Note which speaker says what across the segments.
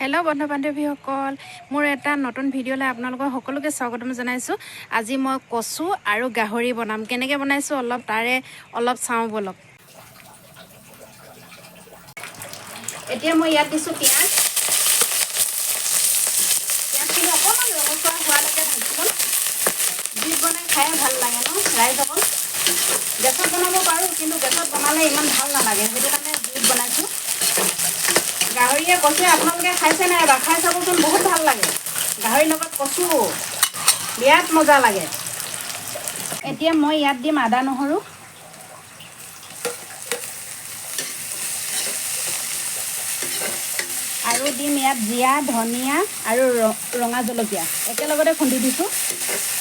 Speaker 1: Hello' বন্ধু বান্ধৱীসকল, মোৰ এটা নতুন ভিডিঅ'লৈ আপোনালোকক সকলোকে স্বাগতম জনাইছোঁ। আজি মই কচু আৰু গাহৰি বনাম। কেনেকৈ বনাইছোঁ তাৰে অলপ চাওঁ বলক। এতিয়া মই ইয়াত দিছোঁ পিঁয়াজ। পিঁয়াজখিনি অকণমান ৰঙচুৱা হোৱালৈকে ভাজি ল'ম। জুইত বনাই খাই ভাল লাগে ন ৰাইজসকল। গেছত বনাব পাৰোঁ, কিন্তু গেছত বনালে ইমান ভাল নালাগে, সেইটো কাৰণে জুইত বনাইছোঁ। গাহৰিয়ে কচুৱে আপোনালোকে খাইছে নাই এবাৰ? খাই চাবচোন, বহুত ভাল লাগে। গাহৰিৰ লগত কচু বিৰাট মজা লাগে। এতিয়া মই ইয়াত দিম আদা নহৰু, আৰু দিম ইয়াত জিৰা, ধনিয়া আৰু ৰঙা জলকীয়া একেলগতে খুন্দি দিছোঁ।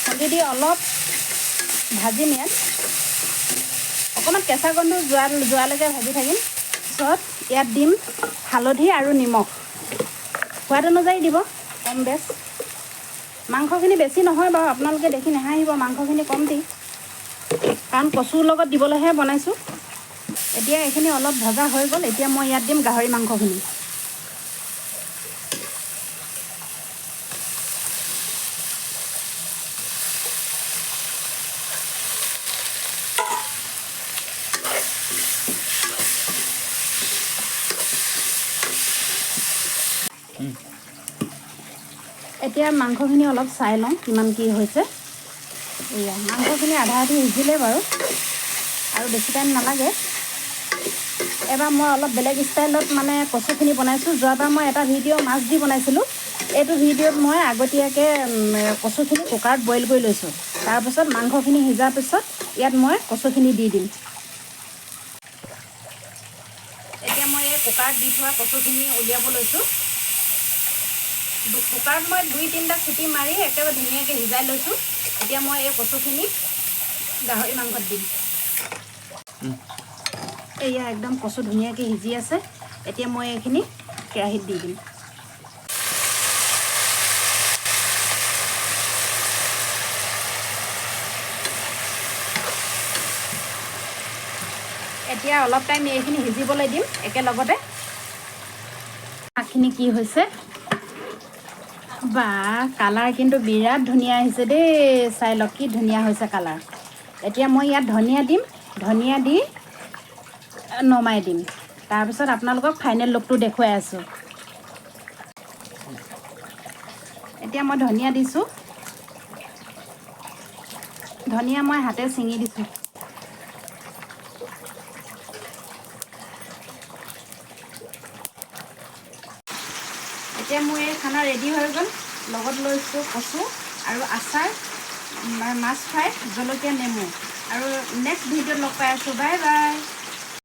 Speaker 1: খুন্দি দি অলপ ভাজিম। ইয়াত অকণমান কেঁচা গন্ধ যোৱালৈকে ভাজি থাকিম। তাৰপিছত ইয়াত দিম হালধি আৰু নিমখ, সোৱাদ অনুযায়ী দিব, কম বেছ। মাংসখিনি বেছি নহয় বাৰু, আপোনালোকে দেখি নাহাঁহিব, মাংসখিনি কমটি, কাৰণ কচুৰ লগত দিবলৈহে বনাইছোঁ। এতিয়া এইখিনি অলপ ভজা হৈ গ'ল। এতিয়া মই ইয়াত দিম গাহৰি মাংসখিনি। এতিয়া মাংসখিনি অলপ চাই লওঁ কিমান কি হৈছে। এয়া মাংসখিনি আধা আধি সিজিলে বাৰু, আৰু বেছি টাইম নালাগে। এবাৰ মই অলপ বেলেগ ষ্টাইলত কচুখিনি বনাইছোঁ। যোৱাবাৰ মই এটা ভিডিঅ' মাছ দি বনাইছিলোঁ। এইটো ভিডিঅ'ত মই আগতীয়াকৈ কচুখিনি কুকাৰত বইল কৰি লৈছোঁ। তাৰপিছত মাংসখিনি সিজাৰ পিছত ইয়াত মই কচুখিনি দি দিম। এতিয়া মই এই কুকাৰত দি থোৱা কচুখিনি উলিয়াব লৈছোঁ। কুকাৰত মই 2-3টা চিটি মাৰি একেবাৰে ধুনীয়াকৈ সিজাই লৈছোঁ। এতিয়া মই এই কচুখিনি গাহৰি মাংসত দিম। এয়া একদম কচু ধুনীয়াকৈ সিজি আছে। এতিয়া মই এইখিনি কেৰাহীত দি দিম। এতিয়া অলপ টাইম এইখিনি সিজিবলৈ দিম একেলগতে। শাকখিনি কি হৈছে বা, কালাৰ কিন্তু বিৰাট ধুনীয়া আহিছে দেই। চাই লওক কি ধুনীয়া হৈছে কালাৰ। এতিয়া মই ইয়াত ধনিয়া দিম, ধনিয়া দি নমাই দিম। তাৰপিছত আপোনালোকক ফাইনেল লুকটো দেখুৱাই আছোঁ। এতিয়া মই ধনিয়া দিছোঁ। ধনিয়া মই হাতে ছিঙি দিছোঁ। এতিয়া মোৰ এই খানা ৰেডি হৈ গ'ল। লগত লৈছোঁ কচু আৰু আচাৰ, মাছ ফ্ৰাই, জলকীয়া, নেমু। আৰু নেক্সট ভিডিঅ'ত লগ পাই আছোঁ। Bye bye.